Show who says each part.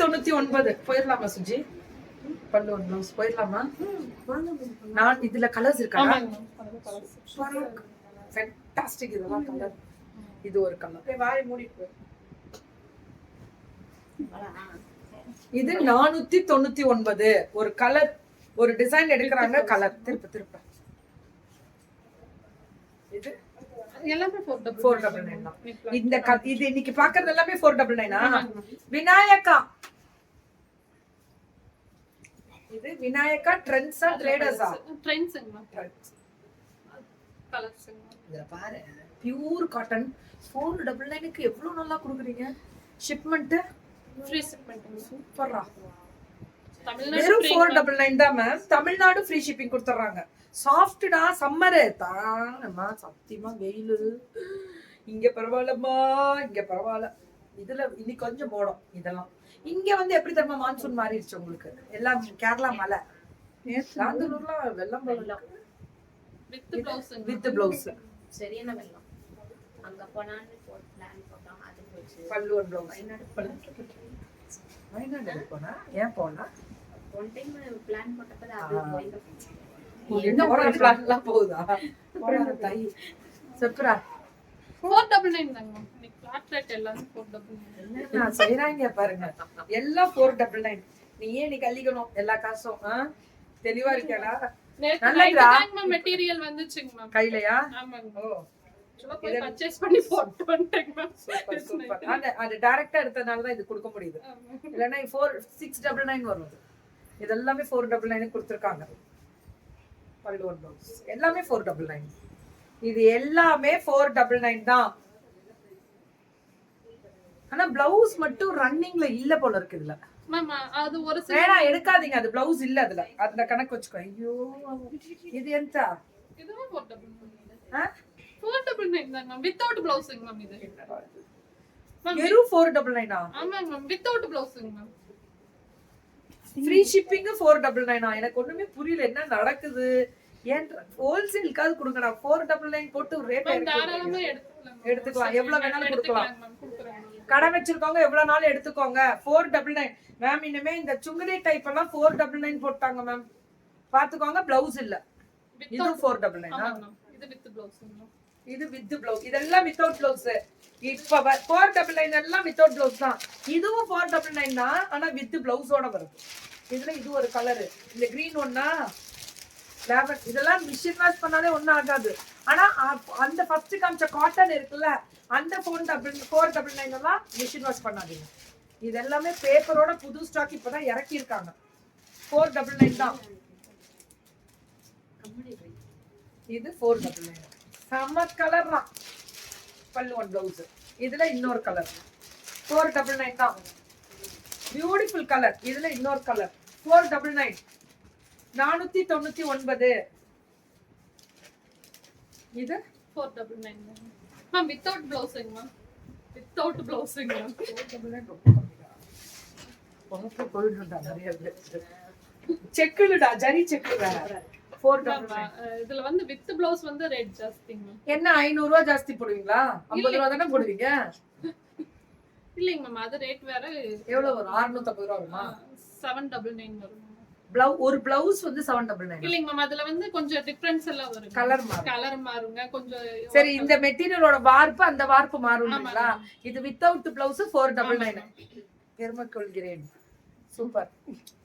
Speaker 1: 99 போயிடலாமா சுஜி? பல்லு ஒரு ப்ளவுஸ் போயிடலாமா? நான் இதுல கலர்ஸ் இருக்கா? ஃபேண்டாஸ்டிக். இதெல்லாம் கலர். இது ஒரு கலர். வாயை மூடிட்டு. இது 499 ஒரு கலர், ஒரு டிசைன் எடுக்கறாங்க. கலர் திருப்ப இது
Speaker 2: எல்லாமே
Speaker 1: 499 தான். இந்த இது இன்னைக்கு பாக்குறது எல்லாமே 499. விநாயகா, இது விநாயகா ட்ரெண்ட்ஸா ட்ரேடர்ஸா?
Speaker 2: ட்ரெண்ட்ஸ்ங்க கலர்ஸ்ங்க.
Speaker 1: இத பாரு, பியூர் காட்டன் 499க்கு எவ்வளவு நல்லா கொடுக்குறீங்க. Shipment
Speaker 2: free shipment.
Speaker 1: சூப்பரா.
Speaker 2: தமிழ்நாடு
Speaker 1: வெறும் 499 தான் மேம். தமிழ்நாடு ஃப்ரீ ஷிப்பிங் கொடுத்துறாங்க. சாஃப்ட்டா சம்மர் தானமா. சத்தியமா வெயிலு இங்க பரவாயில்லம்மா, இங்க பரவாயில்ல. இதுல இன்னைக்கு கொஞ்சம் போடும். இதெல்லாம் இங்க வந்து எப்படி தெரியுமா, மான்சூன் மாறிடுச்சு உங்களுக்கு. எல்லாம் கேரளா மலை, ராந்தலூர்ல வெள்ளம் வித் பிளவுஸ்.
Speaker 3: சரியான வெள்ளம். அங்க போனான்னு பிளான் போட்டோம். அது போச்சு.
Speaker 1: பல்லு ஒரு பிளவுஸ். வயநாடு போனா ஏன் போனா?
Speaker 3: ஒன் டைம் பிளான் போட்டப்ப அது போயிடுச்சு.
Speaker 1: என்ன ஒரு பிளான்லாம் போகுதா? போறாத தை செப்ரா
Speaker 2: 499 தாங்க. இன்னைக்கு ஃபிளாட் ரேட் எல்லாமே 499.
Speaker 1: நான் செய்றாங்க பாருங்க. எல்லாம் 499. நீ ஏன் நீ கல்லிக்கணும் எல்லா காசும்? தெளிவா இருக்கடா.
Speaker 2: நல்லதா மெட்டீரியல் வந்துச்சுங்க மேம்
Speaker 1: கையிலயா?
Speaker 2: ஆமாங்க.
Speaker 1: ஓ,
Speaker 2: சும்மா போய் பர்சேஸ் பண்ணி போட்டு வந்துட்டேங்க மேம்.
Speaker 1: சூப்பர். அது டைரக்டா எடுத்தனால தான் இது கொடுக்க முடியுது. இல்லனா 4699 வரும். இது எல்லாமே 499 கொடுத்திருக்காங்க. பல்லு ஒன் ப்ளவுஸ் எல்லாமே 499. இது எல்லாமே 499 தான். ஆனா பிளவுஸ் மட்டும் ரன்னிங்ல இல்ல போல இருக்கு இதுல.
Speaker 2: மேம் அது ஒரு
Speaker 1: வேணா எடுக்காதீங்க. அது பிளவுஸ் இல்ல அதுல. அந்த கணக்கு வச்சுக்கோ. ஐயோ, இது எந்த?
Speaker 2: இதுவும் 499. 499 தான் மேம். வித்அவுட் பிளவுஸ்ங்க மேம். இது
Speaker 1: வெறும் 499.
Speaker 2: ஆமாங்க மேம். வித்அவுட் பிளவுஸ்ங்க மேம்.
Speaker 1: Free shipping 499. எனக்கு ஒண்ணுமே புரியல என்ன நடக்குது. ஏன் ஹோல்சேலுக்காவது கொடுங்கடா. 499 போட்டு ரேட்
Speaker 2: தாராளமா
Speaker 1: எடுத்துக்கலாம். எவ்வளவு வேணாலும் கொடுக்கலாம்.
Speaker 2: கொடுக்குறேன்.
Speaker 1: கடை வச்சிருக்கவங்க எவ்வளவு நாள் எடுத்துக்கோங்க. 499 மேம். இனிமே இந்த சுங்குடி டைப் எல்லாம் 499 போட்டாங்க மேம். பாத்துக்கோங்க. பிளவுஸ் இல்ல. இது 499.
Speaker 2: இது வித் பிளவுஸ்ங்க.
Speaker 1: இது வித் பிளவுஸ். இதெல்லாம் வித்அவுட் பிளவுஸ். இப்ப 499 எல்லாம் வித்அவுட் பிளவுஸ் தான். இதுவும் 499 தான். ஆனா வித் பிளவுஸோட வருது. இதுல இது ஒரு கலர். இந்த கிரீன் ஒன்னா லேவன். இதெல்லாம் மிஷின் வாஷ் பண்ணாலே ஒன்னும் ஆகாது. ஆனா அந்த ஃபர்ஸ்ட் காமிச்ச காட்டன் இருக்குல்ல, அந்த 499 எல்லாம் மிஷின் வாஷ் பண்ணாதீங்க. இது எல்லாமே பேப்பரோட புது ஸ்டாக் இப்பதான் இறக்கி இருக்காங்க. 499 தான். இது 499. சம்ம கலர் தான். பல்லு ஒன் பிளவுஸ். இதுல இன்னொரு கலர். 499 தான். Beautiful colour. இதுல இன்னொரு கலர். 499. 499. இது
Speaker 2: 499 மேம். வித்அவுட் பிளவுஸ்ங்க மேம். வித்அவுட் பிளவுஸ்ங்க மேம்.
Speaker 1: 499 செக்குடா, ஜரி செக்கு வேற. 499.
Speaker 2: இதுல வந்து வித் பிளவுஸ் வந்து ரேட் ஜாஸ்திங்க மேம்.
Speaker 1: என்ன 500 ரூபாய் ஜாஸ்தி போடுவீங்களா? 50 ரூபாய் தானே போடுவீங்க.
Speaker 2: இல்லைங்க மேம். அது ரேட் வேற.
Speaker 1: எவ்வளவு வரும்? 650 ரூபாய் வருமா?
Speaker 2: 799 வரும்.
Speaker 1: ஒரு பிளவுஸ் வந்து 799.
Speaker 2: இல்லைங்க மேம். அதுல வந்து கொஞ்சம் டிஃபரன்ஸ் எல்லாம் வரும். கலர் மாறுங்க கொஞ்சம்.
Speaker 1: சரி, இந்த மெட்டீரியலோட வார்ப்பு அந்த வார்ப்பு மாறுங்களா? இது வித்அவுட் பிளவுஸ் 499. பெருமை கொள்கிறேன். சூப்பர்.